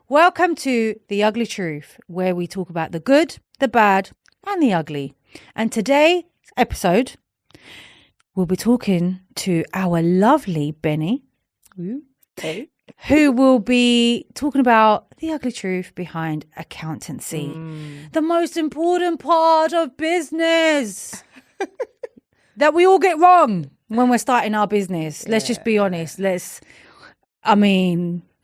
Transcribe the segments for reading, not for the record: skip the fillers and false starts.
Welcome to The Ugly Truth, where we talk about the good, the bad, and the ugly. And today's episode, we'll be talking to our lovely Benny, Okay. who will be talking about the ugly truth behind accountancy. The most important part of business that we all get wrong when we're starting our business. Let's just be honest.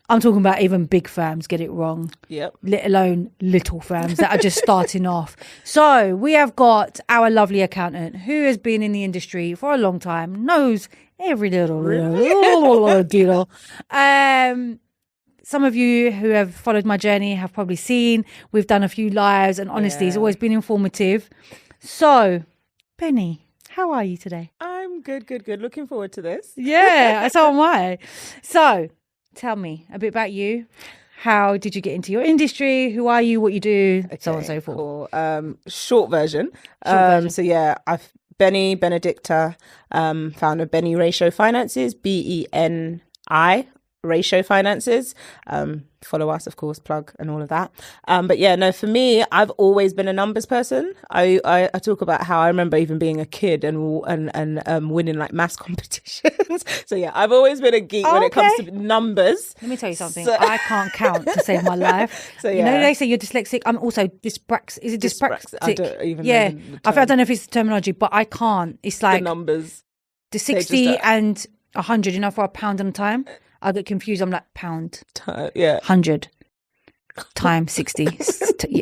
I'm talking about even big firms get it wrong. Yep. Let alone little firms that are just starting off. So we have got our lovely accountant who has been in the industry for a long time, knows every little deal. Some of you who have followed my journey have probably seen we've done a few lives, and honestly, it's always been informative. So, Benny, how are you today? I'm good. Looking forward to this. Yeah, so am I. So, tell me a bit about you. How did you get into your industry? Who are you? What you do? So on and so forth. Cool. Short version. So yeah, I've Benedicta, founder of Beniratio Finances, BENI Ratio Finances. Follow us, of course, plug and all of that. But yeah, no, for me, I've always been a numbers person. I talk about how I remember even being a kid and winning like maths competitions. So yeah, I've always been a geek when it comes to numbers. Let me tell you something. I can't count to save my life. So yeah. You know, they say you're dyslexic. I'm also dyspraxic. Is it dyspraxic? I don't even know I don't know if it's the terminology, but I can't. It's like the numbers. The 60 and 100, you know, for a pound and a time. I get confused. I'm like, pound. 100 times 60.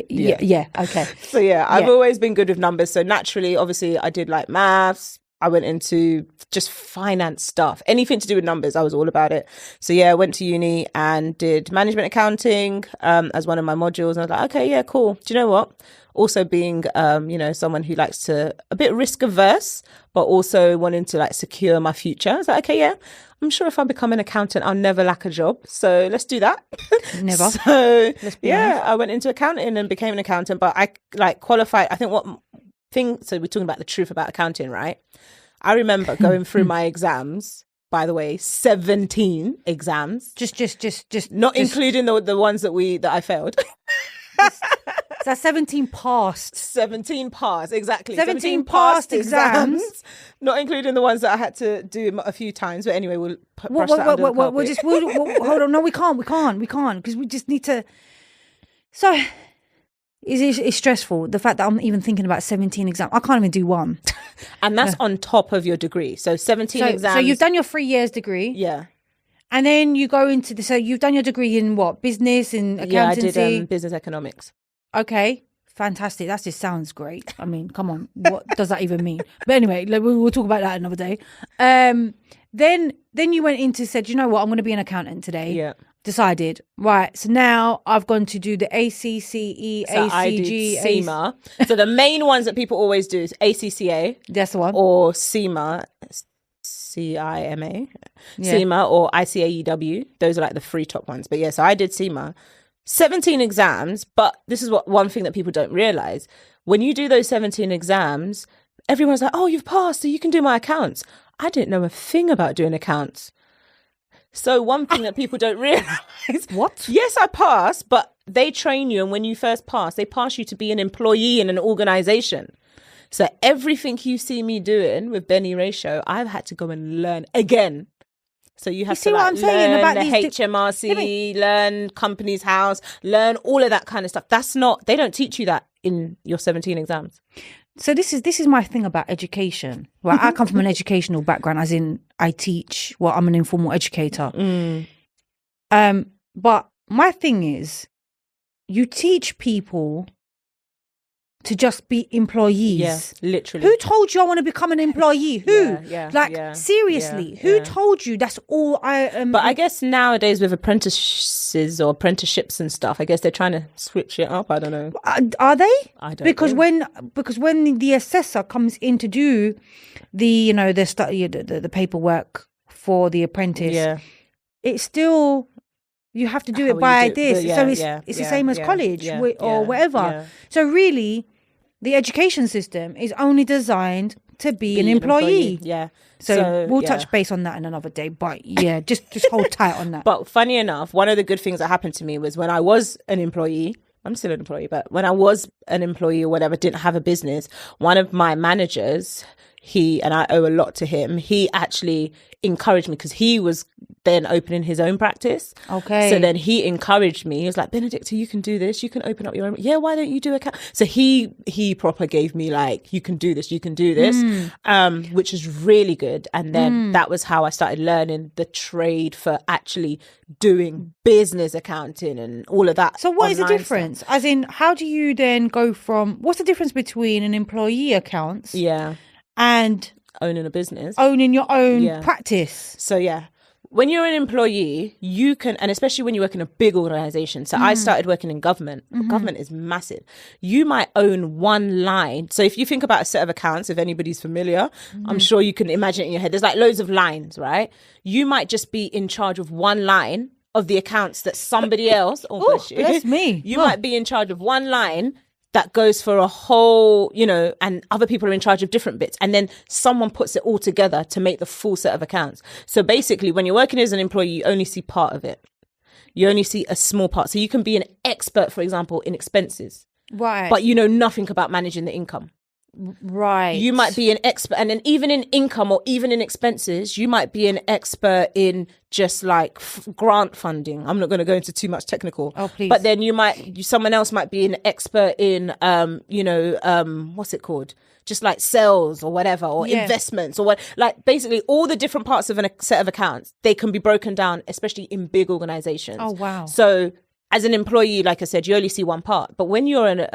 Yeah. Okay. So yeah, I've always been good with numbers. So naturally, obviously, I did like maths. I went into just finance stuff. Anything to do with numbers, I was all about it. So yeah, I went to uni and did management accounting as one of my modules. And I was like, okay, yeah, cool. Do you know what? Also being, someone who likes to, a bit risk averse, but also wanting to like secure my future. I was like, okay, yeah, I'm sure if I become an accountant, I'll never lack a job. So let's do that. Never. So yeah, I went into accounting and became an accountant, but I like qualified. I think so we're talking about the truth about accounting, right? I remember going through my exams, by the way, 17 exams. Just not including the ones that I failed. That's 17 passed. 17 passed, exactly. 17 passed exams. Not including the ones that I had to do a few times. But anyway, we'll brush that under the carpet. Hold on. No, we can't. Because we just need to. So, it's stressful. The fact that I'm even thinking about 17 exams. I can't even do one. And that's on top of your degree. So 17 exams. So you've done your 3 years degree. Yeah. And then you go into so you've done your degree in what? Business and accountancy? Yeah, I did business economics. Okay, fantastic. That just sounds great. I mean, come on. What does that even mean? But anyway, we'll talk about that another day. Then you went into said, you know what? I'm going to be an accountant today. Yeah. Decided. Right. So now I've gone to do the ACCE, so ACG, I did CIMA. So the main ones that people always do is ACCA. That's the one. Or CIMA. CIMA, CIMA or ICAEW. Those are like the 3 top ones. But yeah, so I did CIMA. 17 exams, but this is one thing that people don't realize. When you do those 17 exams, everyone's like, oh, you've passed, so you can do my accounts. I didn't know a thing about doing accounts. So one thing that people don't realize. What? Yes, I passed, but they train you. And when you first pass, they pass you to be an employee in an organization. So everything you see me doing with Beniratio, I've had to go and learn again. So you have to learn the HMRC, learn Companies House, learn all of that kind of stuff. They don't teach you that in your 17 exams. So this is my thing about education. Well, I come from an educational background, as in I teach. Well, I'm an informal educator. But my thing is, you teach people to just be employees. Yeah, literally. Who told you I want to become an employee? Who? Seriously, who told you that's all I am? But I guess nowadays with apprentices or apprenticeships and stuff, I guess they're trying to switch it up. I don't know. Are they? I don't know. Because when the assessor comes in to do the paperwork for the apprentice, it's still you have to do it by this. It's the same as college or whatever. So really, the education system is only designed to be an employee. Yeah. So we'll touch base on that in another day. But yeah, just hold tight on that. But funny enough, one of the good things that happened to me was when I was an employee, I'm still an employee, but when I was an employee or whatever, didn't have a business, one of my managers, and I owe a lot to him, he actually encouraged me because he was then opening his own practice. Okay. So then he encouraged me. He was like, Benedicta, you can do this. You can open up your own. Yeah, why don't you do account? So he proper gave me like, you can do this, which is really good. And then that was how I started learning the trade for actually doing business accounting and all of that. So what is the difference? Stuff. As in, how do you then go from, what's the difference between an employee accounts? Yeah. And owning a business, owning your own practice. So when you're an employee, you can, and especially when you work in a big organization. So I started working in government. Government is massive. You might own one line. So if you think about a set of accounts, if anybody's familiar, I'm sure you can imagine it in your head. There's like loads of lines, right? You might just be in charge of one line of the accounts that somebody else, bless me. You might be in charge of one line that goes for a whole, and other people are in charge of different bits. And then someone puts it all together to make the full set of accounts. So basically, when you're working as an employee, you only see part of it. You only see a small part. So you can be an expert, for example, in expenses. Right. But you know nothing about managing the income. Right. You might be an expert, and then even in income or even in expenses, you might be an expert in just like grant funding. I'm not going to go into too much technical. Oh, please. But then someone else might be an expert in, what's it called? Just like sales or whatever, or investments or what, like basically all the different parts of a set of accounts, they can be broken down, especially in big organizations. Oh, wow. So as an employee, like I said, you only see one part. But when you're in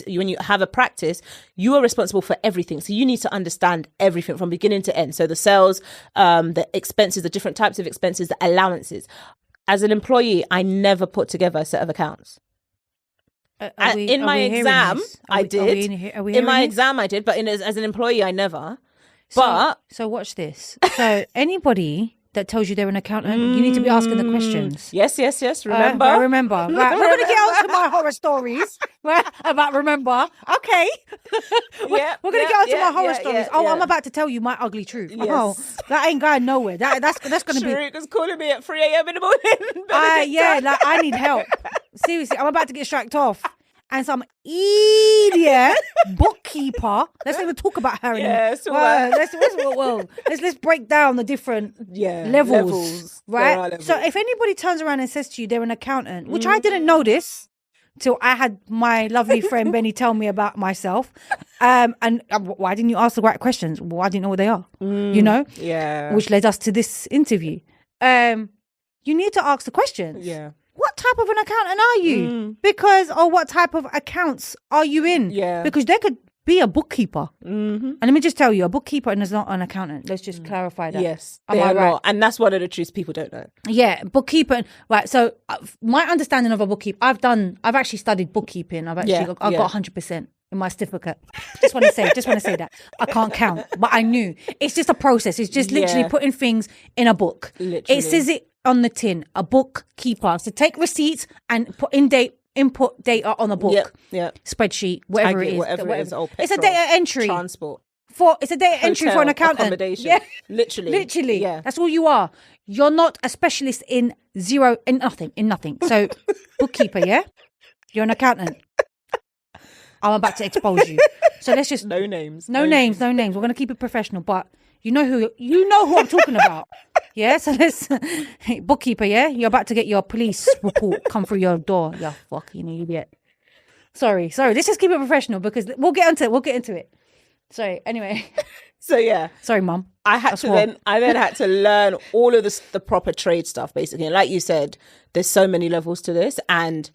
when you have a practice, you are responsible for everything. So you need to understand everything from beginning to end. So the sales, the expenses, the different types of expenses, the allowances. As an employee, I never put together a set of accounts. In my exam, I did. But as an employee, I never. So watch this. So anybody that tells you they're an accountant, you need to be asking the questions. Yes. Remember? Remember. Right, we're going to get on to my horror stories. Right, about remember. Okay. We're going to get on to my horror stories. I'm about to tell you my ugly truth. Yes. Oh, that ain't going nowhere. That's going to be... Shrooq was calling me at 3 a.m. in the morning. I need help. Seriously, I'm about to get striked off. And some idiot bookkeeper. Let's not even talk about her anymore. Let's break down the different levels, right? Levels. So if anybody turns around and says to you they're an accountant, which I didn't notice till I had my lovely friend Benny tell me about myself, and why didn't you ask the right questions? Well, I didn't know what they are, which led us to this interview. You need to ask the questions. Yeah. What type of an accountant are you? Or what type of accounts are you in? Yeah. Because there could be a bookkeeper. And let me just tell you, a bookkeeper is not an accountant. Let's just clarify that. Yes, they are right? Not. And that's one of the truths people don't know. Yeah, bookkeeper. Right. So my understanding of a bookkeeper, I've actually studied bookkeeping. I've got 100% in my certificate. Just want to say that. I can't count, but I knew. It's just a process. It's just literally putting things in a book. Literally. It says it on the tin, a bookkeeper. So take receipts and input data on a book, spreadsheet, whatever it is. Whatever it is. It's a data entry. Transport. It's a data entry for an accountant. Accommodation. Yeah. Literally. Yeah. That's all you are. You're not a specialist in nothing. So bookkeeper, yeah? You're an accountant. I'm about to expose you. So let's just no names. No names. We're going to keep it professional, but you know who I'm talking about. Yeah, so let's bookkeeper, yeah? You're about to get your police report come through your door. You fucking idiot. Sorry. Let's just keep it professional because we'll get into it. Sorry, anyway. So yeah. Sorry, Mum. I then had to learn all of the proper trade stuff, basically. And like you said, there's so many levels to this. And,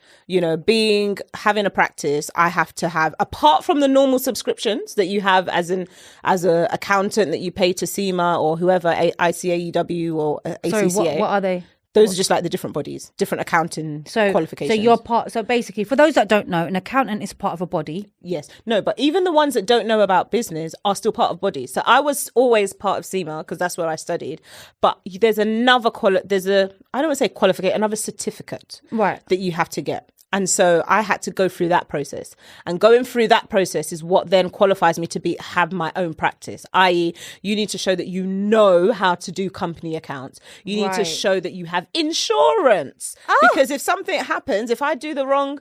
having a practice, I have to have, apart from the normal subscriptions that you have as an accountant that you pay to SEMA or whoever, ICAEW or ACCA. Sorry, what are they? Those are just like the different bodies, different accounting qualifications. So you're part. So basically, for those that don't know, an accountant is part of a body. Yes. No, but even the ones that don't know about business are still part of bodies. So I was always part of SEMA because that's where I studied. But there's another I don't want to say qualification, another certificate that you have to get. And so I had to go through that process. And going through that process is what then qualifies me to have my own practice, i.e. you need to show that you know how to do company accounts. You need to show that you have insurance. Because if something happens, if I do the wrong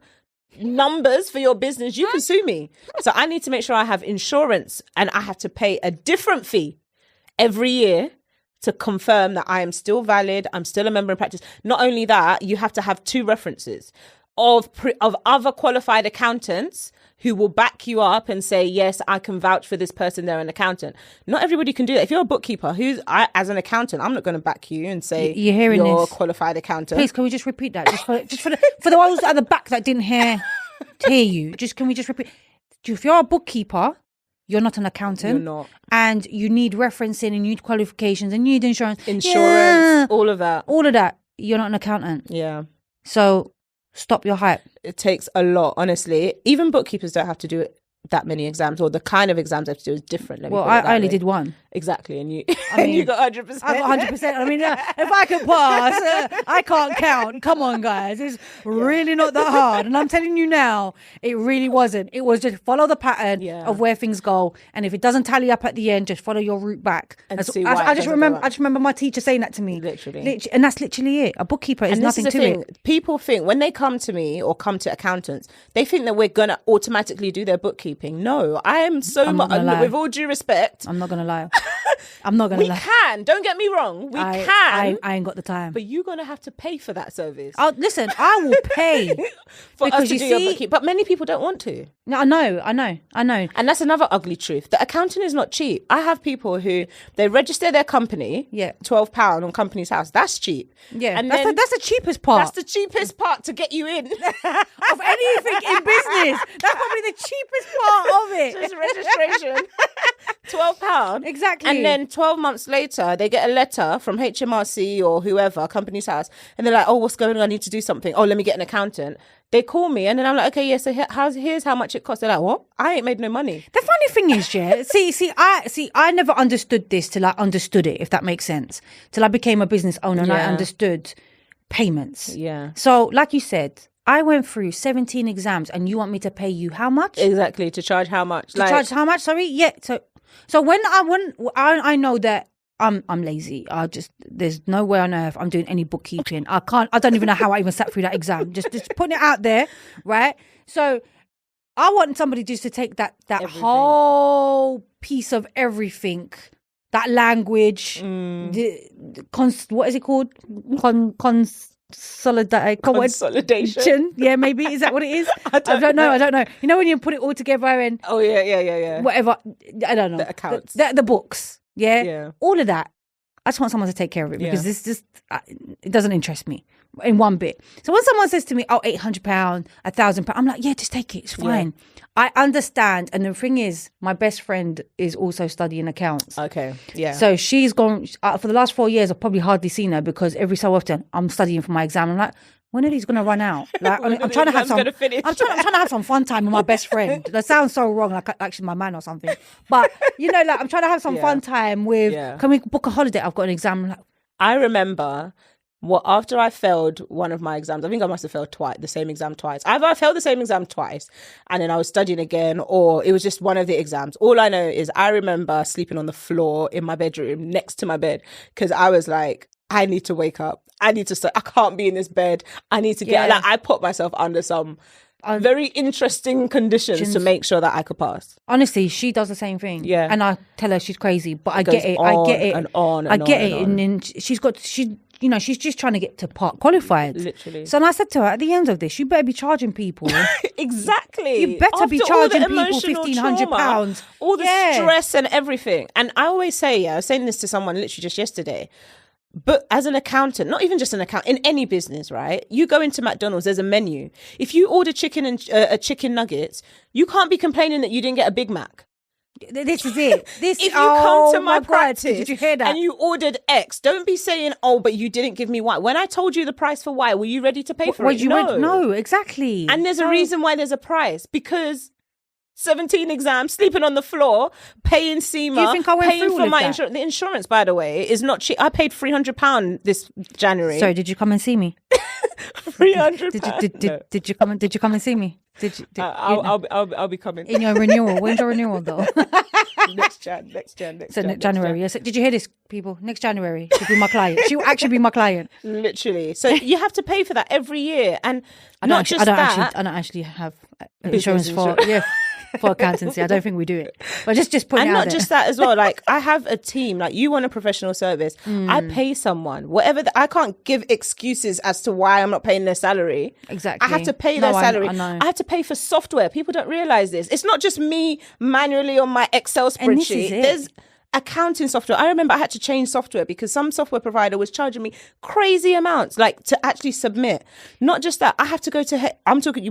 numbers for your business, you can sue me. So I need to make sure I have insurance, and I have to pay a different fee every year to confirm that I am still valid, I'm still a member in practice. Not only that, you have to have 2 references of other qualified accountants who will back you up and say, yes, I can vouch for this person, they're an accountant. Not everybody can do that. If you're a bookkeeper, as an accountant, I'm not going to back you and say you're a qualified accountant. Please, can we just repeat that? Just for the ones at the back that didn't hear you. Can we just repeat? If you're a bookkeeper, you're not an accountant. You're not. And you need referencing and you need qualifications and you need insurance. All of that. All of that. You're not an accountant. Yeah. So stop your hype. It takes a lot, honestly. Even bookkeepers don't have to do that many exams, or the kind of exams they have to do is different. Well, I only did one. Exactly, and you you got 100%. I got 100%. I mean, if I could pass, I can't count. Come on, guys. It's really not that hard. And I'm telling you now, it really wasn't. It was just follow the pattern of where things go. And if it doesn't tally up at the end, just follow your route back. And I just remember my teacher saying that to me. Literally. And that's literally it. A bookkeeper is nothing to it. People think when they come to me or come to accountants, they think that we're going to automatically do their bookkeeping. No, I am with all due respect. I'm not going to lie. I'm not gonna lie. We can. Don't get me wrong. We can. I ain't got the time. But you're gonna have to pay for that service. Listen, I will pay for us to do your bookkeeping. But many people don't want to. No, I know. And that's another ugly truth. The accounting is not cheap. I have people who they register their company. £12 on Company's House. That's cheap. Yeah, and that's the cheapest part. That's the cheapest part to get you in of anything in business. That's probably the cheapest part of it. Just registration. £12. Exactly. And then 12 months later, they get a letter from HMRC or whoever, Company's House, and they're like, oh, what's going on? I need to do something. Oh, let me get an accountant. They call me, and then I'm like, okay, yeah, so here's how much it costs. They're like, what? I ain't made no money. The funny thing is, I never understood this till I understood it, if that makes sense. Till I became a business owner and I understood payments. Yeah. So, like you said, I went through 17 exams, and you want me to pay you how much? Exactly, to charge how much? Charge how much? Sorry, yeah. So when I know that I'm lazy. There's no way on earth I'm doing any bookkeeping. I don't even know how I even sat through that exam. Just putting it out there, right? So I want somebody just to take that whole piece of everything, that language, what is it called? Consolidation. Yeah, maybe. Is that what it is? I don't know. You know when you put it all together and yeah. Whatever. I don't know. The accounts. The books. Yeah. All of that. I just want someone to take care of it because this just it doesn't interest me in one bit. So when someone says to me, "Oh, £800, £1,000," I'm like, "Yeah, just take it. It's fine." Yeah. I understand. And the thing is, my best friend is also studying accounts. Okay. Yeah. So she's gone for the last 4 years. I've probably hardly seen her because every so often I'm studying for my exam. I'm like, when are these going to run out? Like, I'm trying to have some. I'm trying to have some fun time with my best friend. That sounds so wrong, like actually my man or something. But I'm trying to have some fun time with. Yeah. Can we book a holiday? I've got an exam. Like, I remember. After I failed one of my exams, I think I must have failed the same exam twice. Either I failed the same exam twice and then I was studying again, or it was just one of the exams. All I know is I remember sleeping on the floor in my bedroom next to my bed because I was like, I need to wake up. I need to start. I can't be in this bed. I need to get, I put myself under some very interesting conditions to make sure that I could pass. Honestly, she does the same thing. Yeah. And I tell her she's crazy, but I get it. And then she's just trying to get to part qualified. Literally. So I said to her, at the end of this, you better be charging people. Exactly. You better be charging people £1,500. All the stress and everything. And I always say, I was saying this to someone literally just yesterday, but as an accountant, not even just an accountant, in any business, right? You go into McDonald's, there's a menu. If you order chicken and chicken nuggets, you can't be complaining that you didn't get a Big Mac. This is it. If you come to my practice, did you hear that? And you ordered X, don't be saying, "Oh, but you didn't give me Y." When I told you the price for Y, were you ready to pay for it? No, exactly. And there's a reason why there's a price, because 17 exams, sleeping on the floor, paying SEMA, Do you think I went paying through all for of my that? insurance. The insurance, by the way, is not cheap. I paid £300 this January. Sorry, did you come and see me? £300. Did you come and see me? I'll be coming in your renewal. When's your renewal though? next January. Yes. Did you hear this, people? Next January, she'll be my client. She will actually be my client. Literally. So you have to pay for that every year, and I don't actually have insurance for accountancy. I don't think we do it. But just put it out and not there. just that as well. Like, I have a team. Like, you want a professional service. I pay someone. Whatever. I can't give excuses as to why I'm not paying their salary. Exactly. I have to pay their salary. I know. I have to pay for software. People don't realize this. It's not just me manually on my Excel And this spreadsheet. is it. There's accounting software. I remember I had to change software because some software provider was charging me crazy amounts, like, to actually submit. Not just that, I have to go to,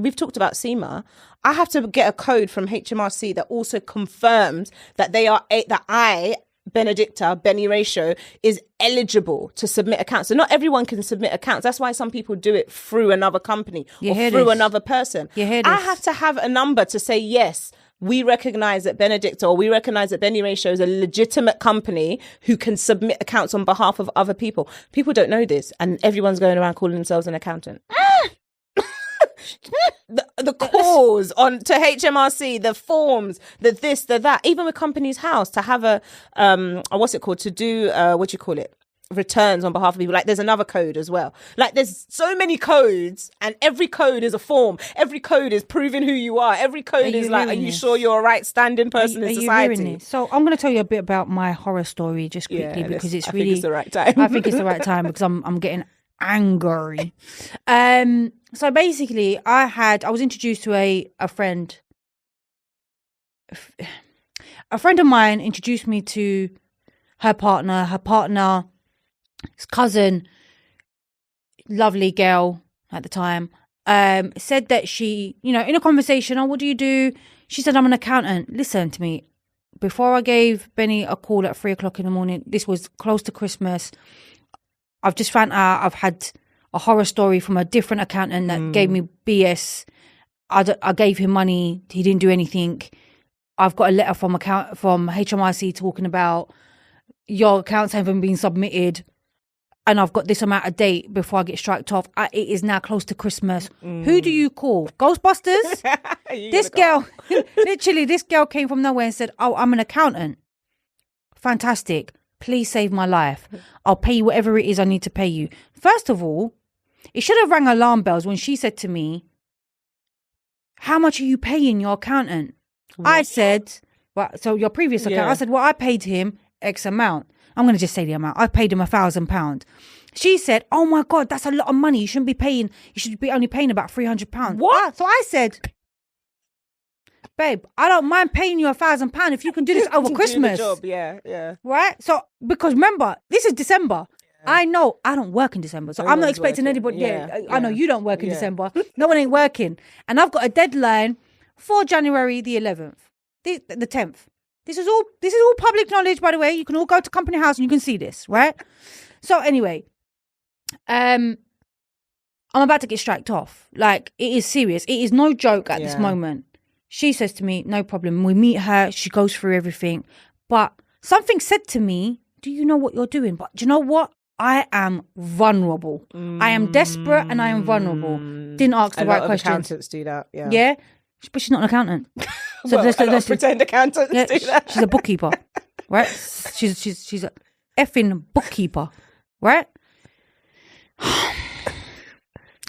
we've talked about SEMA. I have to get a code from HMRC that also confirms that Benedicta, Beniratio, is eligible to submit accounts. So not everyone can submit accounts. That's why some people do it through another company or through another person. I have to have a number to say, yes, we recognize that Benedicta, or we recognize that Beniratio is a legitimate company who can submit accounts on behalf of other people. People don't know this, and everyone's going around calling themselves an accountant. The calls on to HMRC, the forms, the this, the that, even with Companies House to have a what's it called, to do returns on behalf of people. Like, there's another code as well. Like, there's so many codes, and every code is a form. Every code is proving who you are. Every code is like, are you sure you're a right standing person in society? So I'm going to tell you a bit about my horror story just quickly, because I think it's the right time. I think it's the right time because I'm getting angry. So basically, I was introduced to a friend. A friend of mine introduced me to her partner. Her partner, his cousin, lovely girl at the time, said that she, in a conversation, what do you do? She said, I'm an accountant. Listen to me. Before I gave Benny a call at 3:00 in the morning, this was close to Christmas, I've just found out I've had a horror story from a different accountant that gave me BS. I gave him money. He didn't do anything. I've got a letter from HMRC talking about your accounts haven't been submitted, and I've got this amount of date before I get striked off. It is now close to Christmas. Who do you call? Ghostbusters? This girl, literally, this girl came from nowhere and said, oh, I'm an accountant. Fantastic. Please save my life. I'll pay you whatever it is I need to pay you. First of all, it should have rang alarm bells when she said to me, how much are you paying your accountant? What? I said, well, so your previous account, I said, well, I paid him X amount. I'm going to just say the amount. I paid him £1,000. She said, oh my God, that's a lot of money. You should be only paying about £300. What? So I said, babe, I don't mind paying you £1,000 if you can do this over Christmas. Do the job. Yeah. Right? So, because remember, this is December. Yeah. I know I don't work in December, so I'm not expecting anybody. I know you don't work in December. No one ain't working. And I've got a deadline for January the 11th, the 10th. This is all public knowledge, by the way. You can all go to Company House and you can see this, right? So anyway, I'm about to get striked off. Like, it is serious. It is no joke at this moment. She says to me, no problem. We meet her. She goes through everything. But something said to me, do you know what you're doing? But do you know what? I am vulnerable. I am desperate and I am vulnerable. Didn't ask the right questions. Accountants do that. Yeah. But she's not an accountant. So let's pretend accountants do that. She's a bookkeeper, right? She's a effing bookkeeper, right?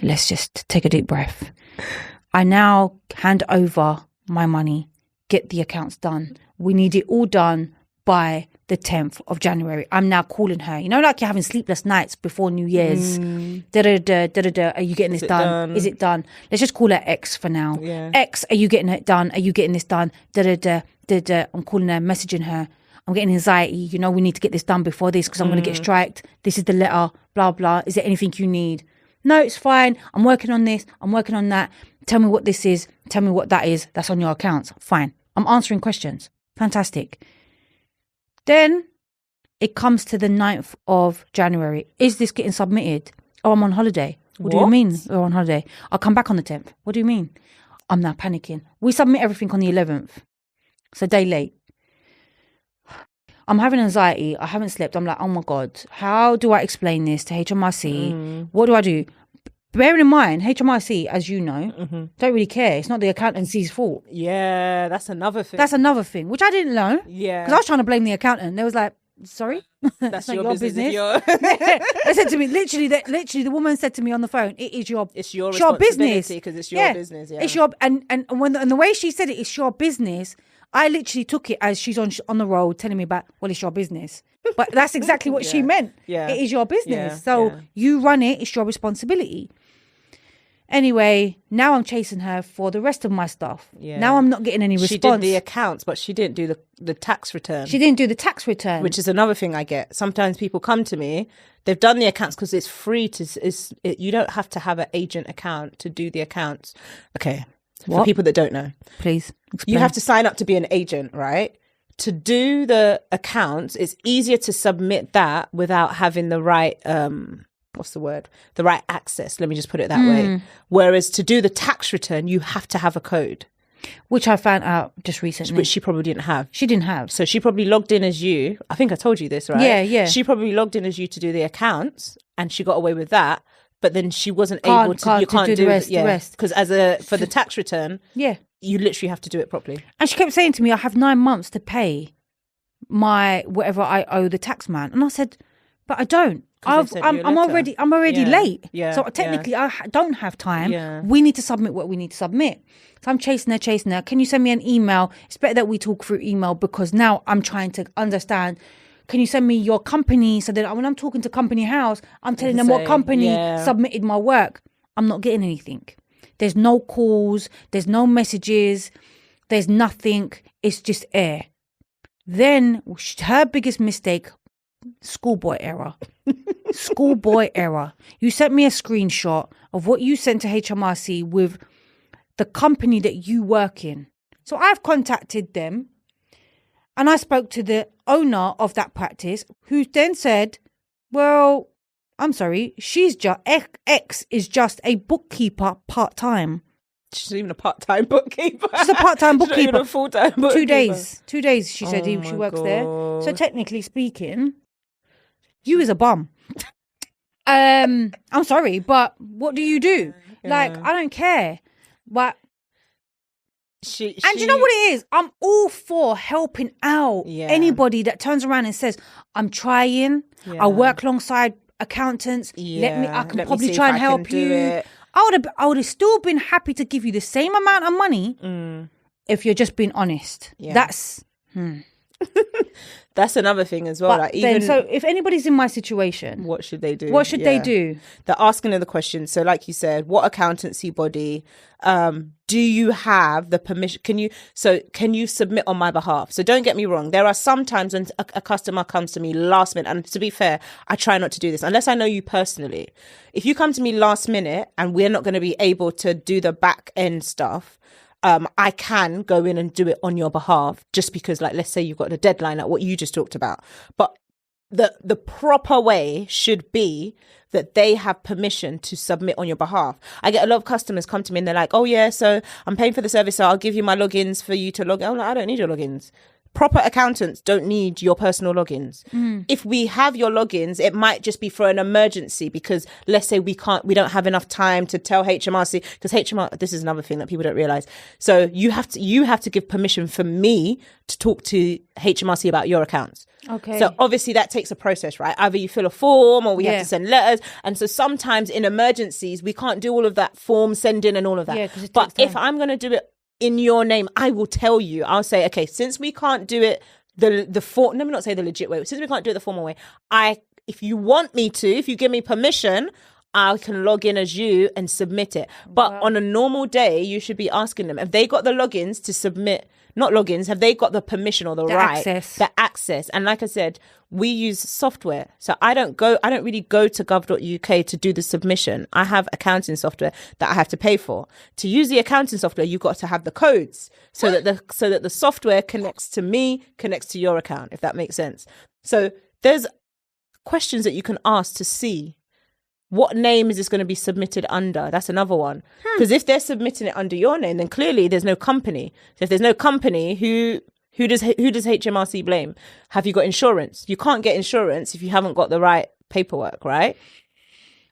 Let's just take a deep breath. I now hand over my money, get the accounts done. We need it all done by the 10th of January. I'm now calling her. Like you're having sleepless nights before New Year's. Are you getting this done? Is it done? Let's just call her X for now. Yeah. X, are you getting it done? Are you getting this done? I'm calling her, messaging her. I'm getting anxiety. We need to get this done before this because I'm going to get striked. This is the letter, blah, blah. Is there anything you need? No, it's fine. I'm working on this. I'm working on that. Tell me what this is. Tell me what that is. That's on your accounts. Fine. I'm answering questions. Fantastic. Then it comes to the 9th of January. Is this getting submitted? Oh, I'm on holiday. What do you mean you're on holiday? I'll come back on the 10th. What do you mean? I'm now panicking. We submit everything on the 11th. It's a day late. I'm having anxiety. I haven't slept. I'm like, oh my God, how do I explain this to HMRC? What do I do? Bearing in mind, HMRC, as you know, don't really care. It's not the accountancy's fault. Yeah, that's another thing. That's another thing, which I didn't know. Yeah. Because I was trying to blame the accountant. They was like, sorry? That's not your your business. They said to me, literally, the woman said to me on the phone, it's your business. Because it's your business. Yeah. It's your, and the way she said it's your business, I literally took it as she's on the road telling me about, well, it's your business. But that's exactly what she meant. Yeah. It is your business. So you run it. It's your responsibility. Anyway, now I'm chasing her for the rest of my stuff. Yeah. Now I'm not getting any response. She did the accounts, but she didn't do the tax return. She didn't do the tax return. Which is another thing I get. Sometimes people come to me, they've done the accounts because it's free you don't have to have an agent account to do the accounts. Okay. What? For people that don't know. Please explain. You have to sign up to be an agent, right? To do the accounts, it's easier to submit that without having the right... the right access. Let me just put it that way. Whereas to do the tax return, you have to have a code. Which I found out just recently. Which she probably didn't have. She didn't have. So she probably logged in as you. I think I told you this, right? Yeah. She probably logged in as you to do the accounts and she got away with that. But then she wasn't able to, you can't do the rest. Because for the tax return, you literally have to do it properly. And she kept saying to me, I have 9 months to pay my whatever I owe the tax man. And I said, but I don't. I'm already late. Yeah, so technically I don't have time. Yeah. We need to submit what we need to submit. So I'm chasing her. Can you send me an email? It's better that we talk through email because now I'm trying to understand. Can you send me your company so that when I'm talking to company house, I'm telling them what company submitted my work. I'm not getting anything. There's no calls. There's no messages. There's nothing. It's just air. Then her biggest mistake, schoolboy error. Schoolboy error. You sent me a screenshot of what you sent to HMRC with the company that you work in. So I've contacted them and I spoke to the owner of that practice who then said, well, I'm sorry, X is just a bookkeeper part-time. She's not even a part-time bookkeeper. She's a part-time bookkeeper. She's not even a full-time bookkeeper. 2 days she said she works there. So technically speaking, you is a bum. I'm sorry, but what do you do? Yeah. Like, I don't care. But and you know what it is? I'm all for helping out anybody that turns around and says, I'm trying. I work alongside accountants. I can probably try and help you. I would have still been happy to give you the same amount of money if you're just being honest. Yeah. That's another thing as well. But so if anybody's in my situation, what should they do? What should they do? They're asking the question. So like you said, what accountancy body do you have the permission? Can you submit on my behalf? So don't get me wrong. There are some times when a customer comes to me last minute, and to be fair, I try not to do this unless I know you personally. If you come to me last minute and we're not going to be able to do the back end stuff, I can go in and do it on your behalf just because, like, let's say you've got a deadline, like what you just talked about. But the proper way should be that they have permission to submit on your behalf. I get a lot of customers come to me and they're like, oh yeah, so I'm paying for the service, so I'll give you my logins for you to log in. I'm like, I don't need your logins. Proper accountants don't need your personal logins. If we have your logins, it might just be for an emergency because let's say we don't have enough time to tell HMRC, because this is another thing that people don't realize. So you have to give permission for me to talk to HMRC about your accounts. Okay. So obviously that takes a process, right? Either you fill a form or we have to send letters. And so sometimes in emergencies, we can't do all of that form sending and all of that. Yeah, but if I'm going to do it in your name, I will tell you. I'll say, okay, since we can't do it the form, let me not say the legit way. Since we can't do it the formal way, if you want me to, if you give me permission, I can log in as you and submit it. But on a normal day, you should be asking them, have they got the logins to submit? Not logins, have they got the permission or the right? The access. And like I said, we use software. So I don't really go to gov.uk to do the submission. I have accounting software that I have to pay for. To use the accounting software, you've got to have the codes so that the software connects to me, connects to your account, if that makes sense. So there's questions that you can ask to see what name is this going to be submitted under? That's another one. Because if they're submitting it under your name, then clearly there's no company. So if there's no company, who does HMRC blame? Have you got insurance? You can't get insurance if you haven't got the right paperwork, right?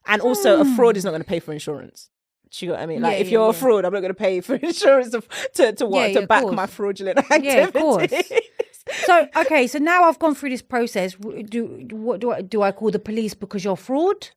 And also, a fraud is not going to pay for insurance. Do you know what I mean? Like, if you're a fraud, I'm not going to pay for insurance to back my fraudulent activity. Yeah, of course. So, okay, so now I've gone through this process. Do I call the police because you're fraud?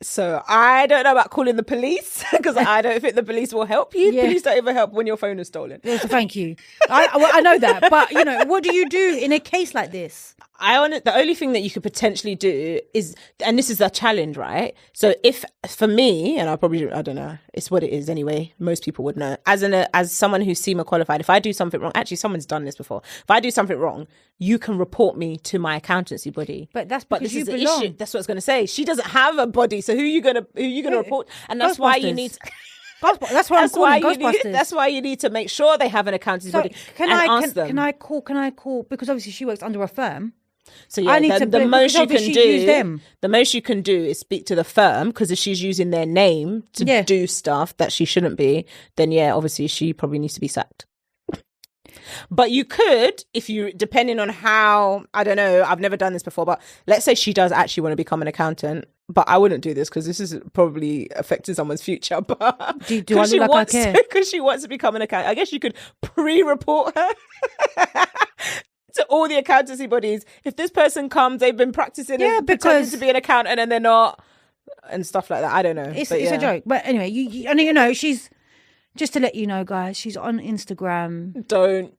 So I don't know about calling the police because I don't think the police will help you. Yeah. Police don't even help when your phone is stolen. So thank you. I know that, but you know, what do you do in a case like this? The only thing that you could potentially do is, and this is the challenge, right? So if for me, and I don't know, it's what it is anyway. Most people would know. As someone who's SEMA qualified, if I do something wrong, actually someone's done this before. If I do something wrong, you can report me to my accountancy body. But that's because you belong. Issue. That's what I was going to say. She doesn't have a body, so who are you gonna report? And that's why you need. That's why I'm calling Ghostbusters. That's why you need to make sure they have an accountancy body. Can I call? Because obviously she works under a firm. So yeah, the most you can do is speak to the firm, because if she's using their name to do stuff that she shouldn't be, then yeah, obviously she probably needs to be sacked. But you could, depending on how, I don't know, I've never done this before, but let's say she does actually want to become an accountant, but I wouldn't do this because this is probably affecting someone's future. But do I look like I care? Because she wants to become an accountant. I guess you could pre-report her to all the accountancy bodies. If this person comes, they've been practicing pretending to be an accountant and they're not, and stuff like that. I don't know. It's a joke. But anyway, you know, she's, just to let you know, guys, she's on Instagram. Don't.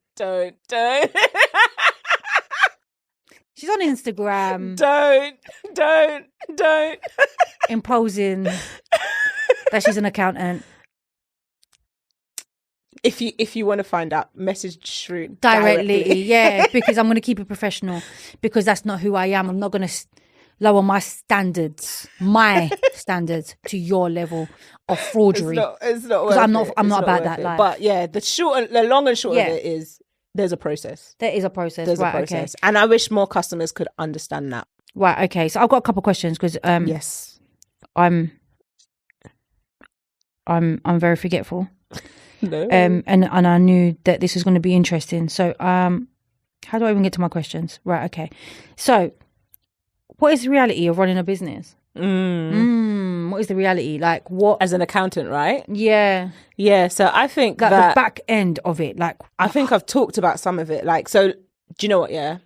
She's on Instagram. Don't. Imposing that she's an accountant. If you want to find out, message Shrooq directly. Yeah, because I'm going to keep it professional, because that's not who I am. I'm not going to lower my standards to your level of fraudery. It's not because I'm not about that life. But yeah, the long and short of it is there's a process. There is a process. There's a process, and I wish more customers could understand that. Right. Okay. So I've got a couple of questions because yes, I'm very forgetful. No. And I knew that this was going to be interesting. So how do I even get to my questions? Right. Okay. So what is the reality of running a business? What is the reality? Like what? As an accountant, right? Yeah. Yeah. So I think like the back end of it. Like I think I've talked about some of it. Like, so do you know what? Yeah.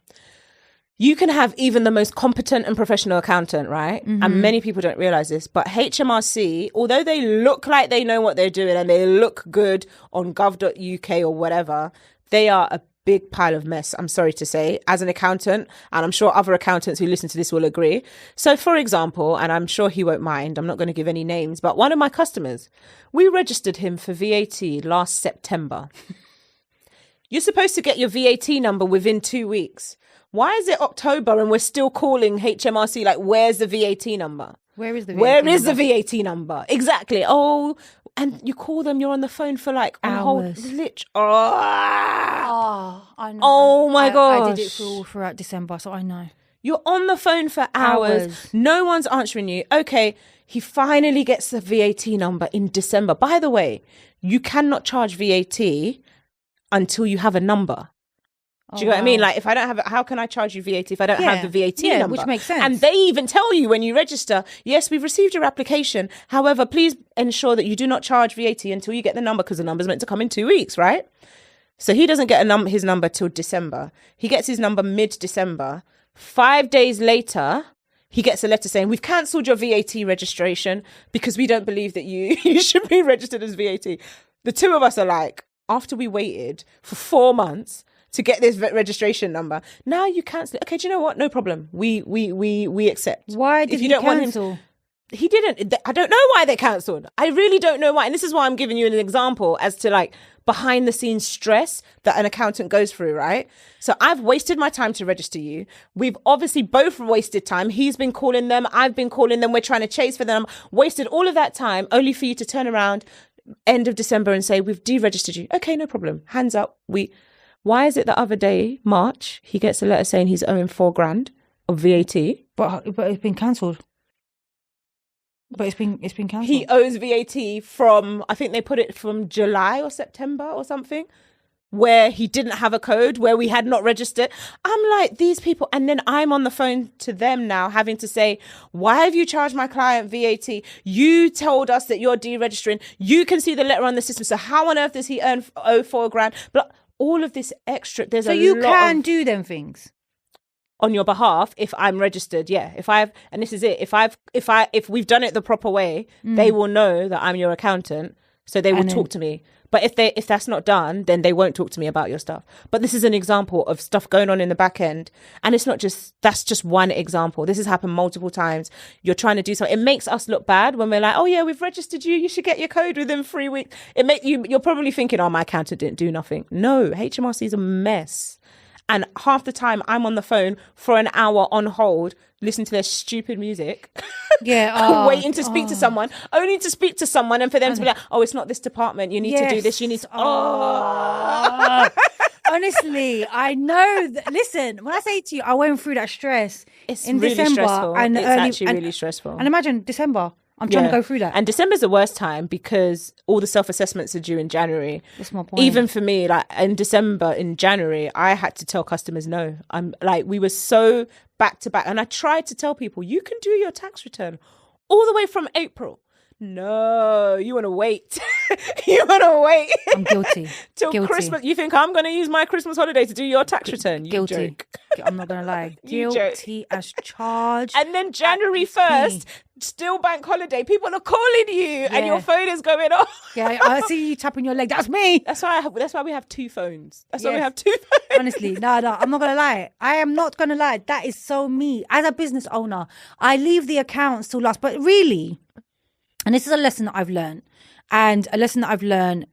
You can have even the most competent and professional accountant, right? Mm-hmm. And many people don't realize this, but HMRC, although they look like they know what they're doing and they look good on gov.uk or whatever, they are a big pile of mess, I'm sorry to say, as an accountant. And I'm sure other accountants who listen to this will agree. So for example, and I'm sure he won't mind, I'm not going to give any names, but one of my customers, we registered him for VAT last September. You're supposed to get your VAT number within 2 weeks. Why is it October and we're still calling HMRC? Like, where's the VAT number? Where is the VAT number? Exactly. Oh, and you call them, you're on the phone for like hours. I know. Oh my gosh. I did it throughout December, so I know. You're on the phone for hours. No one's answering you. Okay, he finally gets the VAT number in December. By the way, you cannot charge VAT until you have a number. Do you know what I mean? Like, if I don't have it, how can I charge you VAT if I don't have the VAT number? Which makes sense. And they even tell you when you register, yes, we've received your application. However, please ensure that you do not charge VAT until you get the number, because the number's meant to come in 2 weeks, right? So he doesn't get his number till December. He gets his number mid-December. 5 days later, he gets a letter saying, we've cancelled your VAT registration because we don't believe that you should be registered as VAT. The two of us are like, after we waited for 4 months to get this registration number, now you cancel it. Okay, do you know what? No problem. We accept. Why did he cancel? He didn't. I don't know why they cancelled. I really don't know why. And this is why I'm giving you an example as to like behind the scenes stress that an accountant goes through, right? So I've wasted my time to register you. We've obviously both wasted time. He's been calling them. I've been calling them. We're trying to chase for them. Wasted all of that time only for you to turn around end of December and say, we've deregistered you. Okay, no problem. Hands up. Why is it the other day, March, he gets a letter saying he's owing $4,000 of VAT? But it's been cancelled. But it's been cancelled. He owes VAT from, I think they put it from July or September or something, where he didn't have a code, where we had not registered. I'm like, these people. And then I'm on the phone to them now having to say, why have you charged my client VAT? You told us that you're deregistering. You can see the letter on the system. So how on earth does he owe $4,000? But all of this extra, so you can do them things on your behalf if I'm registered. Yeah. And this is it. If we've done it the proper way, they will know that I'm your accountant. So they will talk to me. But if that's not done, then they won't talk to me about your stuff. But this is an example of stuff going on in the back end. And it's not just, that's just one example. This has happened multiple times. You're trying to do something. It makes us look bad when we're like, oh yeah, we've registered you. You should get your code within 3 weeks. You're probably thinking, oh, my accountant didn't do nothing. No, HMRC is a mess. And half the time I'm on the phone for an hour on hold, listening to their stupid music. Yeah. Waiting to speak to someone, only to speak to someone and for them to be like, oh, it's not this department. You need to do this. You need to. Honestly, I know. Listen, when I say to you, I went through that stress in really December. Stressful. And it's actually really stressful. And imagine December. I'm trying to go through that. And December's the worst time because all the self-assessments are due in January. That's my point. Even for me, like in January, I had to tell customers no. I'm like, we were so back to back. And I tried to tell people, you can do your tax return all the way from April. No, you want to wait. You want to wait. I'm guilty. Till Christmas. You think I'm going to use my Christmas holiday to do your tax return? You guilty. Joke. I'm not going to lie. Guilty as charged. And then January 1st, still bank holiday. People are calling you and your phone is going off. Yeah, I see you tapping your leg. That's me. That's why we have two phones. That's why we have two phones. Honestly, no, I'm not going to lie. I am not going to lie. That is so me. As a business owner, I leave the accounts till last. But really, and this is a lesson that I've learned, and a lesson that I've learned,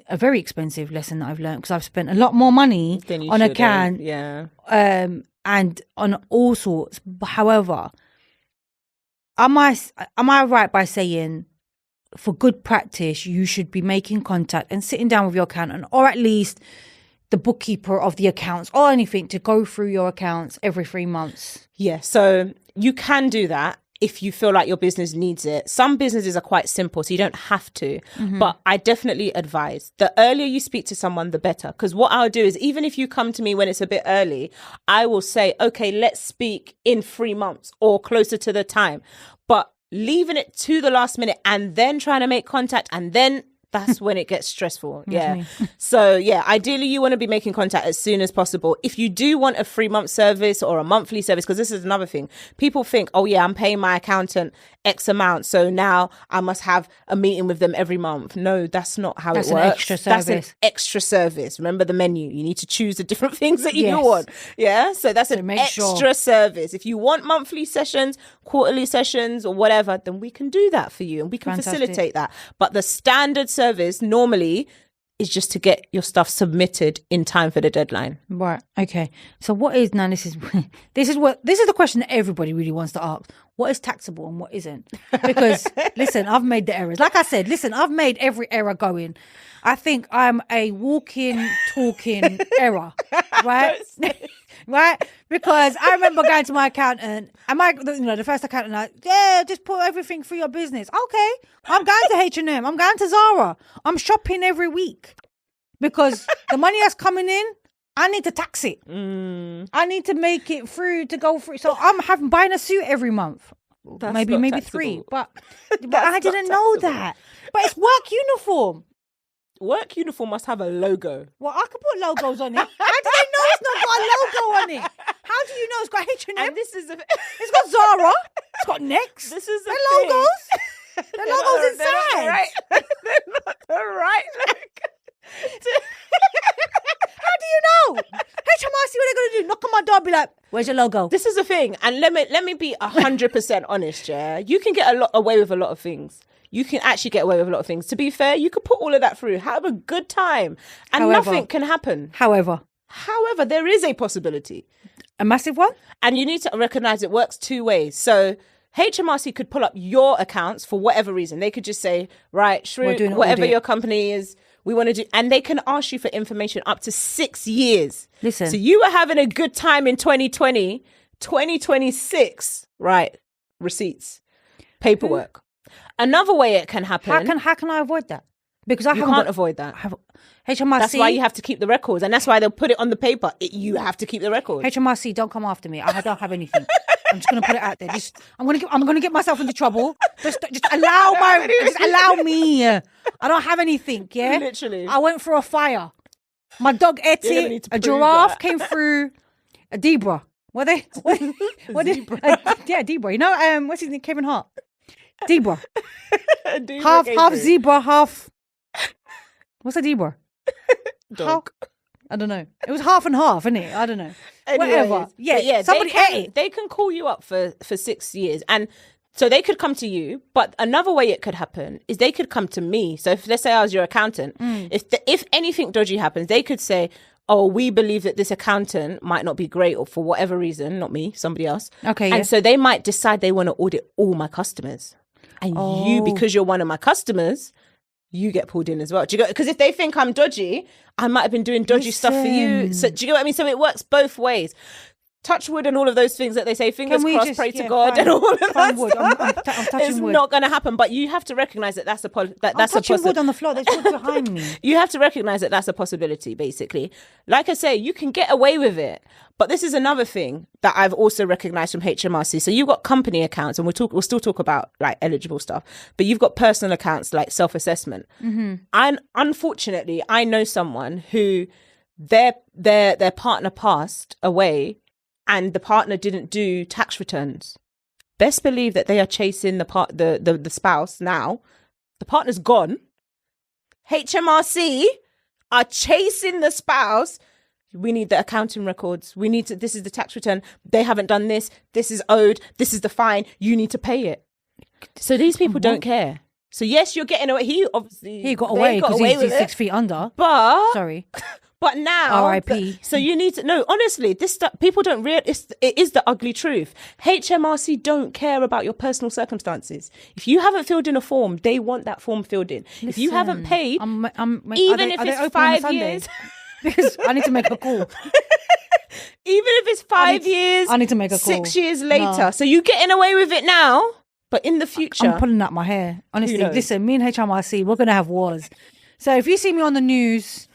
a very expensive lesson that I've learned because I've spent a lot more money on account, and on all sorts. However, am I right by saying, for good practice, you should be making contact and sitting down with your accountant, or at least the bookkeeper of the accounts, or anything, to go through your accounts every 3 months? Yeah, so you can do that if you feel like your business needs it. Some businesses are quite simple, so you don't have to. Mm-hmm. But I definitely advise, the earlier you speak to someone, the better. Because what I'll do is, even if you come to me when it's a bit early, I will say, okay, let's speak in 3 months or closer to the time. But leaving it to the last minute and then trying to make contact, and then that's when it gets stressful. Yeah. So yeah, ideally you want to be making contact as soon as possible. If you do want a 3-month service or a monthly service, because this is another thing, people think, oh yeah, I'm paying my accountant X amount, so now I must have a meeting with them every month. No, that's not how it works. An extra service. That's an extra service. Remember the menu. You need to choose the different things that you want. Yeah. So that's an extra service. If you want monthly sessions, quarterly sessions, or whatever, then we can do that for you and we can facilitate that. But the standard service normally is just to get your stuff submitted in time for the deadline. Right. Okay. So what is now? This is the question that everybody really wants to ask. What is taxable and what isn't? Because listen, I've made the errors. Like I said, listen, I've made every error going. I think I'm a walking, talking error. Right. Right? Because I remember going to my accountant, and the first accountant, like, yeah, just put everything through your business. Okay, I'm going to H&M, I'm going to Zara, I'm shopping every week because the money that's coming in, I need to tax it. I need to make it through to go through. So I'm buying a suit every month. That's maybe taxable. 3, but I didn't know that. But it's work uniform. Work uniform must have a logo. Well, I could put logos on it. How do they know it's not got a logo on it? How do you know it's got H&M? And this is it's got Zara. It's got Next. This is the logos. The logos inside. They're not the right logo. How do you know? HMRC, what are they going to do? Knock on my door and be like, where's your logo? This is the thing. And let me be 100% honest, yeah? You can get away with a lot of things. You can actually get away with a lot of things. To be fair, you could put all of that through, have a good time, and nothing can happen. However, there is a possibility. A massive one? And you need to recognize it works 2 ways. So HMRC could pull up your accounts for whatever reason. They could just say, right, Shrooq, whatever your company is, we want to do. And they can ask you for information up to 6 years. Listen. So you were having a good time in 2020, 2026, right, receipts. paperwork. Another way it can happen. How can I avoid that? Because I can't avoid that. HMRC. That's why you have to keep the records, and that's why they'll put it on the paper. You have to keep the records. HMRC, don't come after me. I don't have anything. I'm just gonna put it out there. I'm gonna get myself into trouble. Just allow me. I don't have anything. Yeah, literally. I went through a fire. My dog ate it. A giraffe came through. A zebra. What did? Yeah, zebra. You know, what's his name? Kevin Hart. Zebra. half zebra, half. What's a zebra? Dog. I don't know. It was half and half, isn't it? I don't know. Anyways, whatever. Yeah. Somebody ate it. They can call you up for 6 years, and so they could come to you. But another way it could happen is they could come to me. So if, let's say I was your accountant, if anything dodgy happens, they could say, "Oh, we believe that this accountant might not be great, or for whatever reason, not me, somebody else." Okay. And so they might decide they want to audit all my customers, and you, because you're one of my customers, you get pulled in as well. Do you go? Because if they think I'm dodgy, I might have been doing dodgy stuff for you. So do you get what I mean? So it works both ways. Touch wood and all of those things that they say, fingers crossed, pray to God, and all of that wood. stuff. I'm it's not going to happen. But you have to recognize that that's a touching wood on the floor. There's wood behind me. You have to recognize that that's a possibility, basically. Like I say, you can get away with it. But this is another thing that I've also recognized from HMRC. So you've got company accounts, and we'll still talk about like eligible stuff, but you've got personal accounts like self-assessment. And unfortunately, I know someone who their partner passed away, and the partner didn't do tax returns. Best believe that they are chasing the spouse now. The partner's gone. HMRC are chasing the spouse. We need the accounting records. This is the tax return. They haven't done this. This is owed. This is the fine. You need to pay it. So these people don't care. So yes, you're getting away. He got away because he's 6 feet under. But sorry. But now, R.I.P. So you need to know, honestly, this stuff, people don't realize, it is the ugly truth. HMRC don't care about your personal circumstances. If you haven't filled in a form, they want that form filled in. Listen, if you haven't paid, even if it's 5 years. Because I need to make a call. Even if it's 5 years, I need to make a call. 6 years later. No. So you're getting away with it now, but in the future. I'm pulling out my hair. Honestly, listen, me and HMRC, we're going to have wars. So if you see me on the news,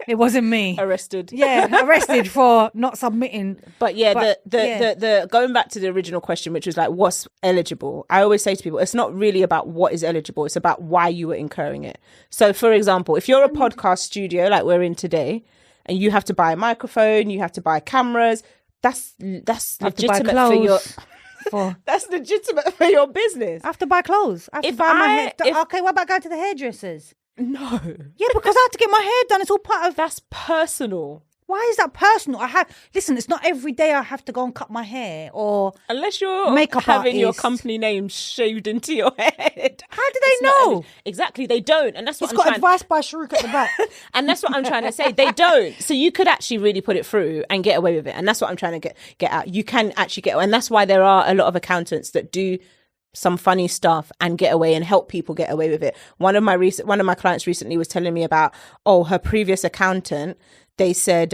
it wasn't me. Arrested. Yeah, arrested for not submitting. But the going back to the original question, which was like, what's eligible? I always say to people, it's not really about what is eligible. It's about why you were incurring it. So, for example, if you're a podcast studio like we're in today, and you have to buy a microphone, you have to buy cameras, that's legitimate that's legitimate for your business. I have to buy clothes. I have to buy my hair. Okay, what about going to the hairdressers? No. Yeah, because I have to get my hair done. It's all part of... That's personal. Why is that personal? Listen, it's not every day I have to go and cut my hair or... Unless you're makeup having artist. Your company name shaved into your head. How do they know? Exactly, they don't. And that's what It's got advice by Shrooq at the back. And that's what I'm trying to say. They don't. So you could actually really put it through and get away with it. And that's what I'm trying to get at. You can actually get... And that's why there are a lot of accountants that do some funny stuff and get away and help people get away with it. One of my clients recently was telling me about, her previous accountant, they said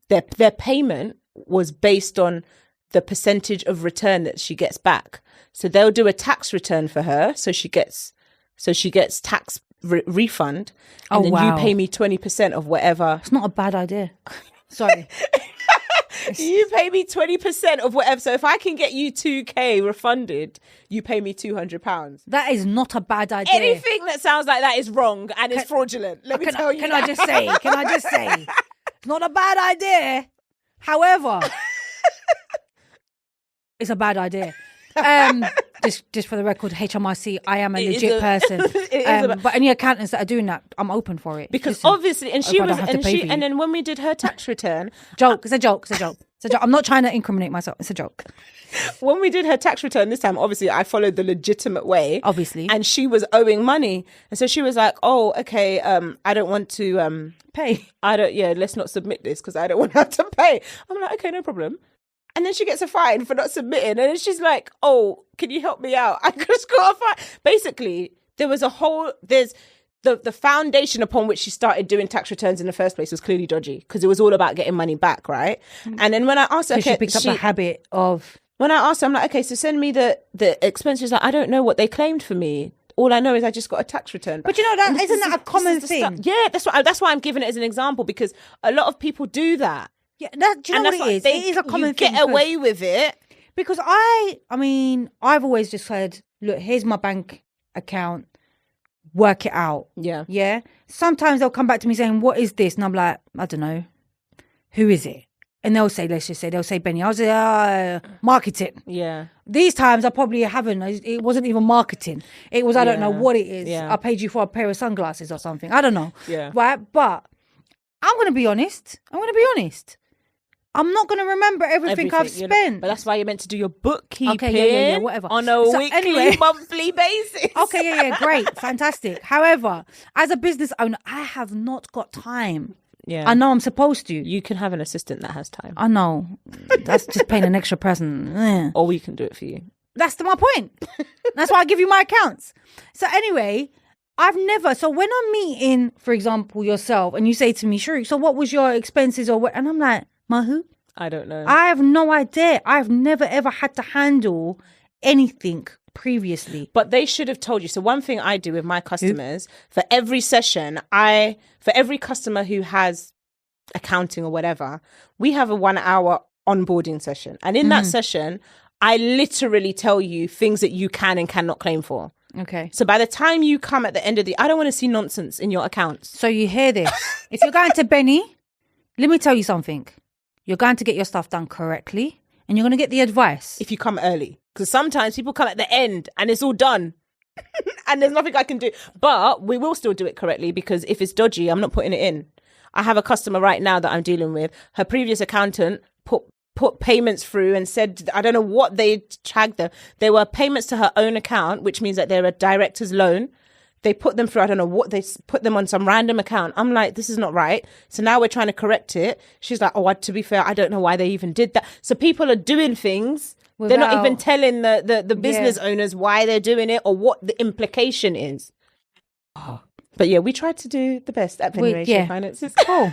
their payment was based on the percentage of return that she gets back. So they'll do a tax return for her, so she gets tax refund, and then you pay me 20% of whatever. It's not a bad idea. Sorry. You pay me 20% of whatever. So if I can get you 2k refunded, you pay me £200. That is not a bad idea. Anything that sounds like that is wrong and is fraudulent. Let me tell you. Can I just say? It's not a bad idea. However, it's a bad idea. Just for the record, HMRC, I am a legit person. But any accountants that are doing that, I'm open for it. Because obviously, and then when we did her tax return, it's a joke. I'm not trying to incriminate myself. It's a joke. When we did her tax return this time, obviously I followed the legitimate way. Obviously. And she was owing money. And so she was like, oh, okay, I don't want to pay. Let's not submit this because I don't want to have to pay. I'm like, okay, no problem. And then she gets a fine for not submitting. And then she's like, oh, can you help me out? I just got a fine. Basically, there's the foundation upon which she started doing tax returns in the first place was clearly dodgy because it was all about getting money back, right? And then when I asked her... So she picked up the habit of... When I asked her, I'm like, okay, so send me the expenses. Like, I don't know what they claimed for me. All I know is I just got a tax return. But you know, that isn't that a common thing? Yeah, that's why I'm giving it as an example, because a lot of people do that. Yeah, do you know what it is? It is a common thing. Get away with it. Because I mean, I've always just said, look, here's my bank account. Work it out. Yeah. Yeah. Sometimes they'll come back to me saying, what is this? And I'm like, I don't know. Who is it? And they'll say, they'll say Benny. I was like, marketing. Yeah. These times I probably haven't. It wasn't even marketing. It was, I don't know what it is. Yeah. I paid you for a pair of sunglasses or something. I don't know. Yeah. Right. But I'm going to be honest. I'm not going to remember everything I've spent. But that's why you're meant to do your bookkeeping. Okay, yeah, whatever. On a weekly, monthly basis. Okay, yeah, great. Fantastic. However, as a business owner, I have not got time. Yeah. I know I'm supposed to. You can have an assistant that has time. I know. That's just paying an extra person. Or we can do it for you. That's my point. That's why I give you my accounts. So anyway, so when I'm meeting, for example, yourself, and you say to me, Shrooq, so what was your expenses or what? And I'm like, my who? I don't know. I have no idea. I've never ever had to handle anything previously. But they should have told you. So one thing I do with my customers, for every session, for every customer who has accounting or whatever, we have a 1 hour onboarding session. And in that session, I literally tell you things that you can and cannot claim for. Okay. So by the time you come at the end of I don't want to see nonsense in your accounts. So you hear this. If you're going to Benny, let me tell you something. You're going to get your stuff done correctly and you're going to get the advice. If you come early. Because sometimes people come at the end and it's all done. And there's nothing I can do. But we will still do it correctly, because if it's dodgy, I'm not putting it in. I have a customer right now that I'm dealing with. Her previous accountant put payments through and said, I don't know what they tagged them. They were payments to her own account, which means that they're a director's loan. They put them through, I don't know what, they put them on some random account. I'm like, this is not right. So now we're trying to correct it. She's like, to be fair, I don't know why they even did that. So people are doing things. They're not even telling the business owners why they're doing it or what the implication is. But yeah, we tried to do the best at Beniratio Finances. Cool.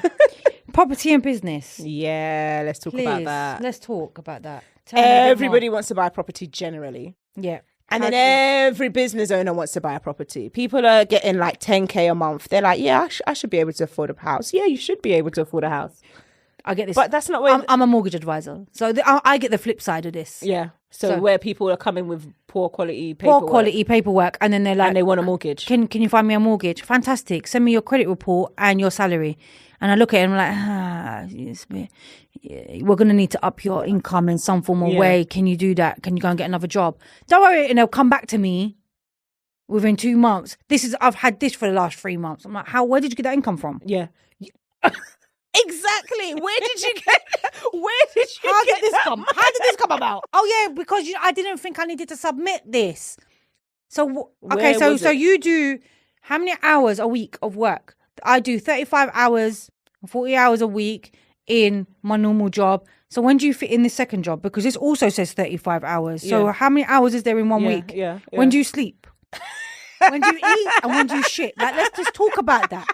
Property and business. Yeah, let's talk about that. Let's talk about that. Everybody wants to buy a property generally. Yeah. And then every business owner wants to buy a property. People are getting like 10K a month. They're like, yeah, I should be able to afford a house. Yeah, you should be able to afford a house. I get this. But that's not where... I'm a mortgage advisor. So I get the flip side of this. Yeah. So where people are coming with poor quality paperwork. And then they're like... And they want a mortgage. Can you find me a mortgage? Fantastic. Send me your credit report and your salary. And I look at it and I'm like, we're going to need to up your income in some form or way. Can you do that? Can you go and get another job? Don't worry. And they'll come back to me within 2 months. I've had this for the last 3 months. I'm like, where did you get that income from? Yeah. Exactly. Where did you get How did this come about? Oh yeah, because I didn't think I needed to submit this. So okay, so you do how many hours a week of work? I do 35 hours, 40 hours a week in my normal job. So when do you fit in this second job? Because this also says 35 hours. So how many hours is there in 1 week? Yeah. When do you sleep? When do you eat? And when do you shit? Like, let's just talk about that.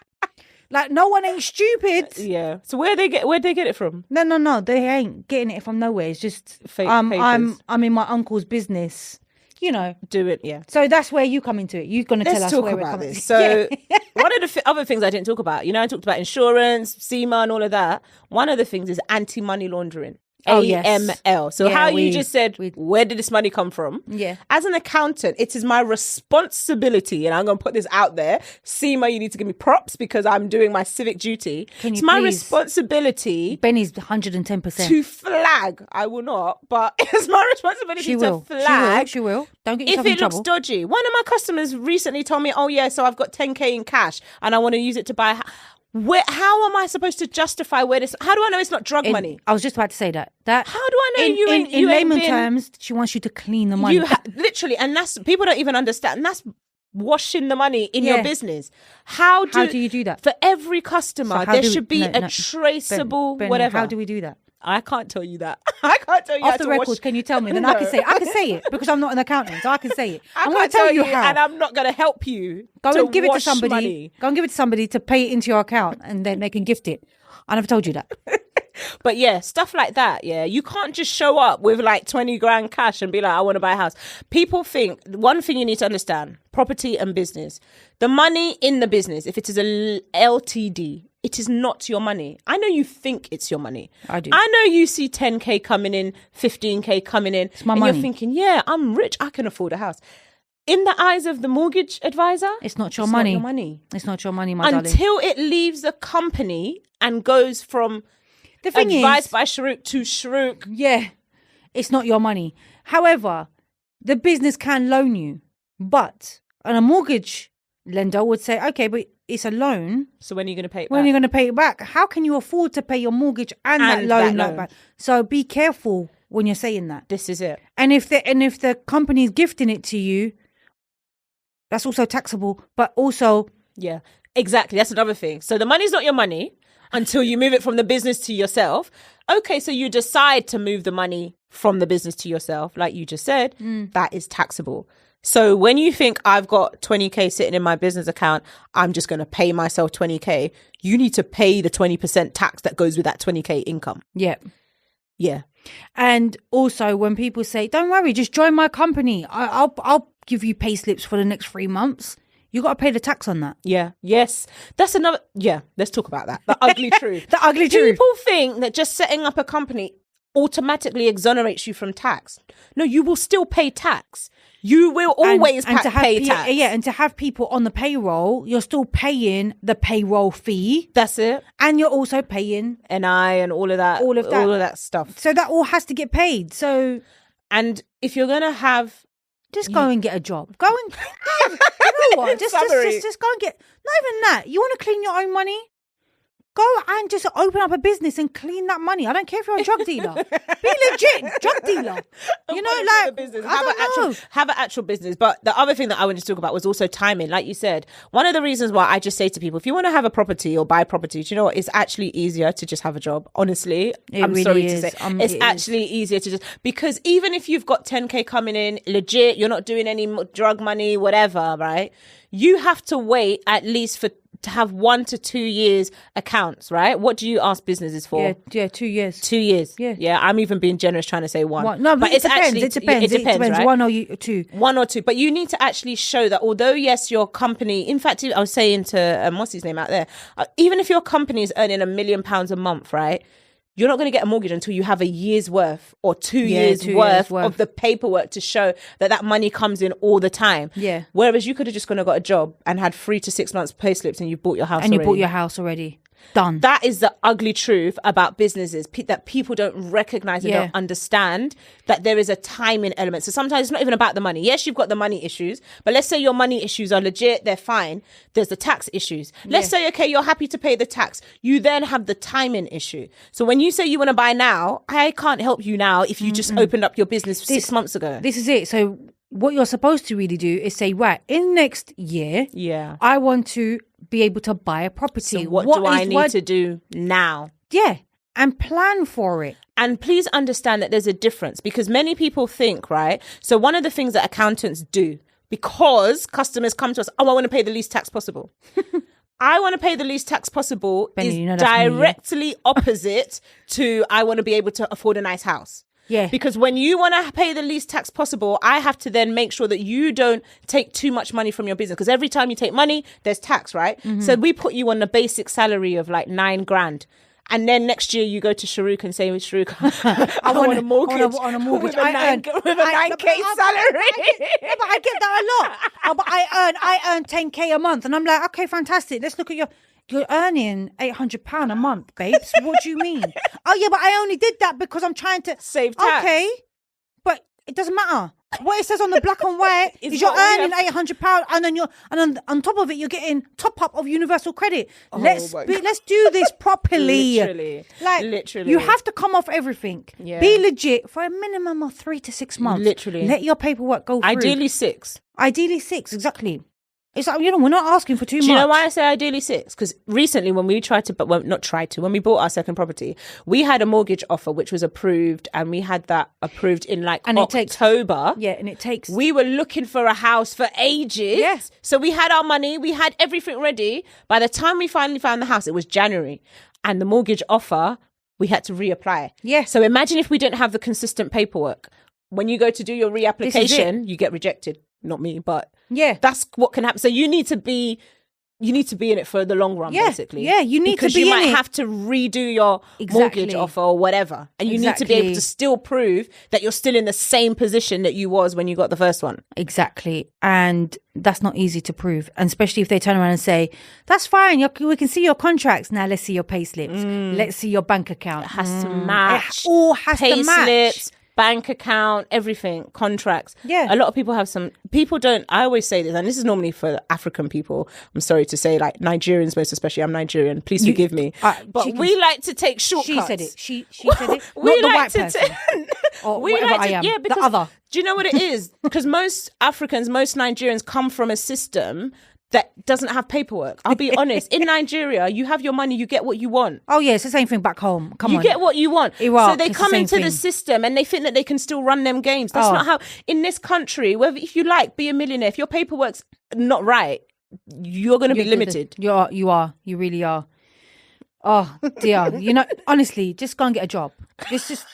Like, no one ain't stupid. Yeah. So where'd they get it from? No. They ain't getting it from nowhere. It's just fake I'm in my uncle's business. You know. Do it, yeah. So that's where you come into it. You're going to tell us where we're coming. So one of the other things I didn't talk about, I talked about insurance, SEMA and all of that. One of the things is anti-money laundering. Oh, yes. AML. So you just said, where did this money come from? Yeah. As an accountant, it is my responsibility, and I'm going to put this out there. SEMA, you need to give me props because I'm doing my civic duty. It's my responsibility. Benny's 110%. To flag. I will not, but it's my responsibility to flag. She will. Don't get yourself in trouble. If it looks dodgy. One of my customers recently told me, so I've got 10K in cash and I want to use it to buy how am I supposed to justify where this? How do I know it's not drug money? I was just about to say that. How do I know in layman terms? She wants you to clean the money. Literally, and that's people don't even understand. That's washing the money in your business. How do you do that? For every customer, there should be a traceable whatever. How do we do that? I can't tell you that. I can't tell you off the record. Can you tell me? Then I can say. I can say it because I'm not an accountant, so I can say it. I'm going to tell you how, and I'm not going to help you. Go and give it to somebody. Money. Go and give it to somebody to pay it into your account, and then they can gift it. I never told you that. But yeah, stuff like that. Yeah, you can't just show up with like 20 grand cash and be like, I want to buy a house. People think, one thing you need to understand, property and business, the money in the business, if it is a LTD, it is not your money. I know you think it's your money. I do. I know you see 10K coming in, 15K coming in. It's my and money. You're thinking, yeah, I'm rich. I can afford a house. In the eyes of the mortgage advisor, It's not your money. Not your money. It's not your money, my darling. Until it leaves the company and goes from The thing advice is, by Shrooq to Shrooq. yeah, it's not your money. However, the business can loan you, but and a mortgage lender would say, okay, but it's a loan. So when are you going to pay it When are back? you going to pay it back? How can you afford to pay your mortgage and that loan like that? So be careful when you're saying that. This is it. And if the company's gifting it to you, that's also taxable. But also, Yeah, exactly. That's another thing. So the money's not your money until you move it from the business to yourself. Okay, so you decide to move the money from the business to yourself, like you just said, that is taxable. So when you think I've got 20K sitting in my business account, I'm just going to pay myself 20K, you need to pay the 20% tax that goes with that 20K income. yeah. Yeah. And also, when people say, "Don't worry, just join my company. I'll give you pay slips for the next 3 months," you got to pay the tax on that. Yeah. Yes. That's another. Yeah. Let's talk about that. The ugly truth. The ugly truth. People think that just setting up a company automatically exonerates you from tax. No, you will still pay tax. You will always pay tax. Yeah, and to have people on the payroll, you're still paying the payroll fee. That's it. And you're also paying NI and all of that. All of that stuff. So that all has to get paid. So And if you're going to have... just go and get a job. Go and... you know what? Just go and get... Not even that. You want to clean your own money? Go and just open up a business and clean that money. I don't care if you're a drug dealer. Be legit drug dealer. You know, like business. I Have an actual business. But the other thing that I wanted to talk about was also timing. Like you said, one of the reasons why I just say to people, if you want to have a property or buy property, do you know what? It's actually easier to just have a job. Honestly, I'm really sorry is. to say, it's actually easier to just, because even if you've got 10K coming in, legit, you're not doing any drug money, whatever, right? You have to wait at least to have 1 to 2 years accounts, right? What do you ask businesses for? Yeah, 2 years. 2 years. Yeah. I'm even being generous trying to say one. No, but it depends. Actually, it depends. It depends. Right? 1 or 2. 1 or 2. But you need to actually show that although, yes, your company, in fact, I was saying to, what's his name out there? Even if your company is earning £1 million a month, right? You're not going to get a mortgage until you have a year's worth or 2 years worth of the paperwork to show that money comes in all the time. Yeah. Whereas you could have just gone and got a job and had 3 to 6 months pay slips and you bought your house And already. you bought your house already. Done. That is the ugly truth about businesses, that people don't recognize and don't understand, that there is a timing element. So sometimes it's not even about the money. Yes, you've got the money issues, but let's say your money issues are legit, they're fine. There's the tax issues. Let's say, okay, you're happy to pay the tax. You then have the timing issue. So when you say you want to buy now, I can't help you now if you just opened up your business 6 months ago. This is it. So what you're supposed to really do is say, right, in next year, I want to be able to buy a property. So what do I need to do now? Yeah, and plan for it. And please understand that there's a difference, because many people think, right? So one of the things that accountants do, because customers come to us, I want to pay the least tax possible. I want to pay the least tax possible Benny, is you know that's me, directly opposite to I want to be able to afford a nice house. Yeah. Because when you want to pay the least tax possible, I have to then make sure that you don't take too much money from your business. Because every time you take money, there's tax, right? Mm-hmm. So we put you on the basic salary of like 9 grand. And then next year you go to Shrooq and say, Shrooq, I want a mortgage. On a mortgage. With a 9K salary. But I get that a lot. But I earn 10K a month. And I'm like, okay, fantastic. Let's look at you're earning £800 a month, babes. What do you mean? Oh, yeah, but I only did that because I'm trying to save tax. Okay, but it doesn't matter. What it says on the black and white is you're earning £800, and then on top of it, you're getting top up of universal credit. Let's do this properly. Literally, you have to come off everything. Yeah. Be legit for a minimum of 3 to 6 months. Literally, let your paperwork go through. Ideally 6. Ideally 6, exactly. It's like, we're not asking for too much. Do you know why I say ideally 6? Because recently when we when we bought our second property, we had a mortgage offer which was approved, and we had that approved in October. And it takes... We were looking for a house for ages. Yes. So we had our money, we had everything ready. By the time we finally found the house, it was January. And the mortgage offer we had to reapply. Yeah. So imagine if we didn't have the consistent paperwork. When you go to do your reapplication, you get rejected. Not me, but that's what can happen. So you need to be in it for the long run, basically. Yeah, you need to be in it. Because you might have to redo your mortgage offer or whatever. And you need to be able to still prove that you're still in the same position that you was when you got the first one. Exactly. And that's not easy to prove. And especially if they turn around and say, that's fine, we can see your contracts. Now let's see your pay slips. Let's see your bank account. It has to match. It all has to match. Pay slips, bank account, everything, contracts. Yeah. A lot of people I always say this, and this is normally for African people. I'm sorry to say, like Nigerians most especially. I'm Nigerian. Please forgive me. But we like to take shortcuts. She said it. She said it. Not the white person. Or whatever I am. Yeah, because the other. Do you know what it is? Because most Africans, most Nigerians come from a system that doesn't have paperwork. I'll be honest. In Nigeria, you have your money, you get what you want. Oh, yeah, it's the same thing back home. Come on. You get what you want. Iraq, so they come into the system and they think that they can still run them games. That's not how, in this country, if you like, be a millionaire, if your paperwork's not right, you're going to be limited. You are. You really are. Oh, dear. Honestly, just go and get a job. Just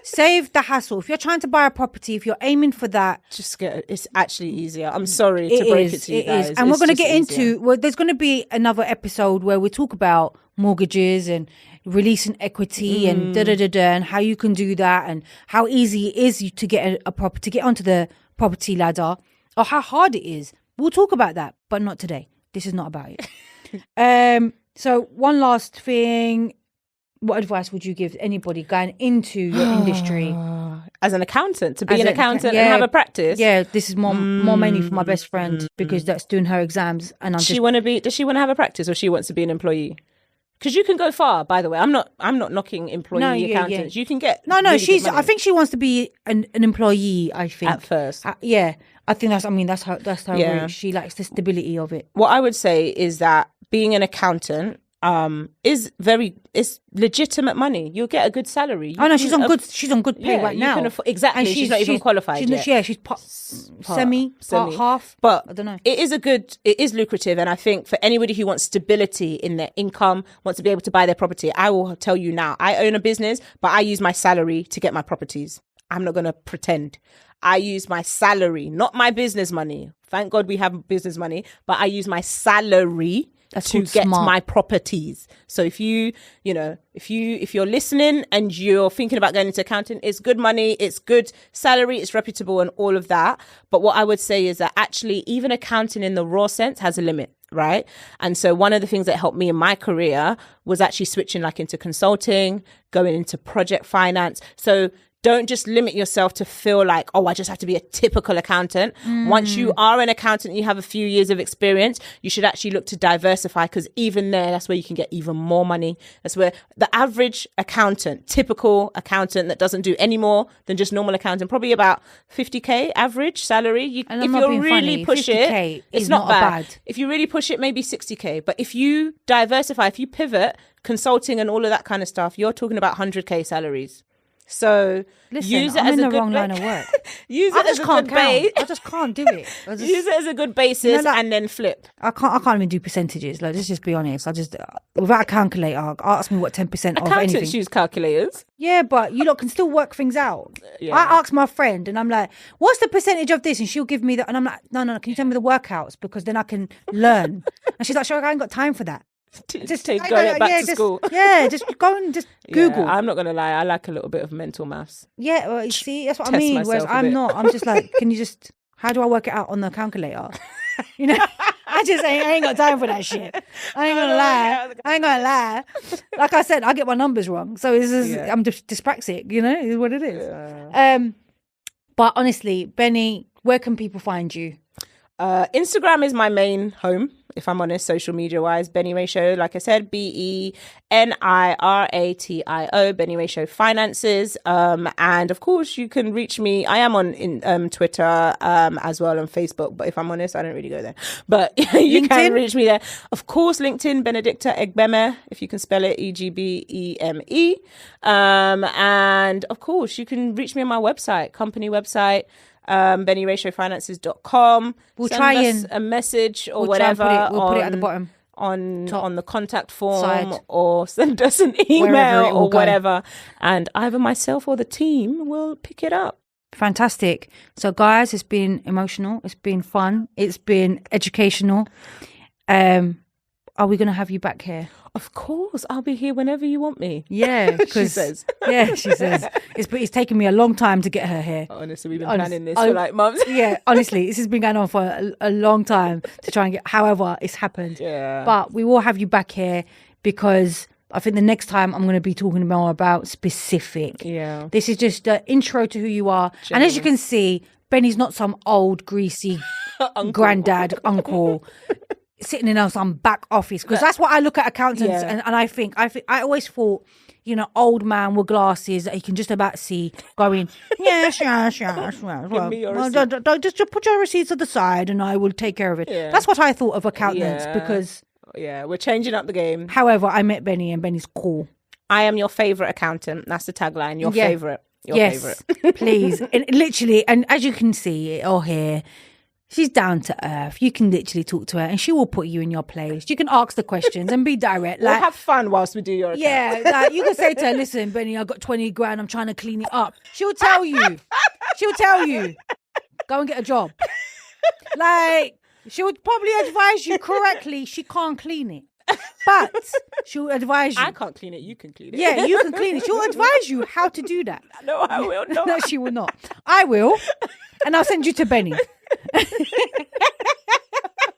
save the hassle. If you're trying to buy a property, if you're aiming for that, it's actually easier. I'm sorry to break it to you guys. And we're going to get into, there's going to be another episode where we talk about mortgages and releasing equity and and how you can do that and how easy it is to get a property, to get onto the property ladder, or how hard it is. We'll talk about that, but not today. This is not about it. So one last thing. What advice would you give anybody going into your industry? As an accountant, to be an accountant and have a practice? Yeah, this is more mainly for my best friend because that's doing her exams. And does she want I think she wants to be an employee, I think. At first. I think that's her route. She likes the stability of it. What I would say is that being an accountant is legitimate money. You'll get a good salary. She's on good pay right now. Exactly. And she's not even qualified yet. She's semi, half. But I don't know. It is lucrative. And I think for anybody who wants stability in their income, wants to be able to buy their property, I will tell you now, I own a business, but I use my salary to get my properties. I'm not going to pretend. I use my salary, not my business money. Thank God we have business money, but I use my salary to get my properties. So if you're listening and you're thinking about going into accounting, it's good money, it's good salary, it's reputable and all of that. But what I would say is that actually even accounting in the raw sense has a limit, right? And so one of the things that helped me in my career was actually switching into consulting, going into project finance. So don't just limit yourself to feel like, I just have to be a typical accountant. Once you are an accountant, you have a few years of experience, you should actually look to diversify, because even there, that's where you can get even more money. That's where the average accountant, typical accountant that doesn't do any more than just normal accounting, probably about 50K average salary. If you really push it, it's not bad. If you really push it, maybe 60K. But if you diversify, if you pivot, consulting and all of that kind of stuff, you're talking about 100K salaries. So use it as a good wrong line of work. Use it as a good base. I just can't do it. Use it as a good basis and then flip. I can't even do percentages. Let's just be honest. I just without a calculator, ask me what 10% of anything. Accountants use calculators. Yeah, but you lot can still work things out. Yeah. I ask my friend and I'm like, what's the percentage of this? And she'll give me that. And I'm like, no, can you tell me the workouts? Because then I can learn. And she's like, sure, I ain't got time for that. Just go back to school. Just go and just Google. I'm not going to lie. I like a little bit of mental maths. Yeah, well, you see, that's what I mean. Whereas I'm not. I'm just like, how do I work it out on the calculator? I ain't got time for that shit. I ain't gonna lie. Like I said, I get my numbers wrong. So I'm just dyspraxic, is what it is. Yeah. But honestly, Benny, where can people find you? Instagram is my main home, if I'm honest, social media wise. Beniratio, like I said, BENIRATIO, Beniratio Finances. And of course, you can reach me. I am on Twitter as well, and Facebook. But if I'm honest, I don't really go there. But you can reach me there. Of course, LinkedIn, Benedicta Egbeme, if you can spell it, EGBEME. And of course, you can reach me on my website, company website. BeniratioFinances.com. We'll try us a message or whatever. We'll put it at the bottom. on Top the contact form side. or send us an Wherever email it will or go. whatever, and either myself or the team will pick it up. Fantastic. So, guys, it's been emotional. It's been fun. It's been educational. Are we going to have you back here? Of course, I'll be here whenever you want me. Yeah, She says. Yeah, she says. It's taken me a long time to get her here. Honestly, we've been planning this for like months. Yeah, honestly, this has been going on for a long time to try and get. However, it's happened. Yeah. But we will have you back here because I think the next time I'm going to be talking more about specific. Yeah. This is just an intro to who you are. And as you can see, Benny's not some old, greasy granddad, uncle sitting in some back office. Because that's what I look at accountants and I think, I always thought, you know, old man with glasses that you can just about see going, yes. Well, me your just put your receipts to the side and I will take care of it. Yeah. That's what I thought of accountants Yeah. because, Yeah, we're changing up the game. however, I met Benny and Benny's cool. I am your favorite accountant. That's the tagline. Your Yeah. favorite. Your Yes, favorite. please. And literally, and as you can see or hear, she's down to earth. You can literally talk to her and she will put you in your place. You can ask the questions and be direct. We'll Like, have fun whilst we do your account. yeah, like you can say to her, listen, Benny, I got 20 grand. I'm trying to clean it up. She'll tell you. She'll tell you. Go and get a job. Like, she would probably advise you correctly. She can't clean it. But she'll advise you. I can't clean it. You can clean it. Yeah, you can clean it. She'll advise you how to do that. No, I will not. No, she will not. I will. And I'll send you to Benny.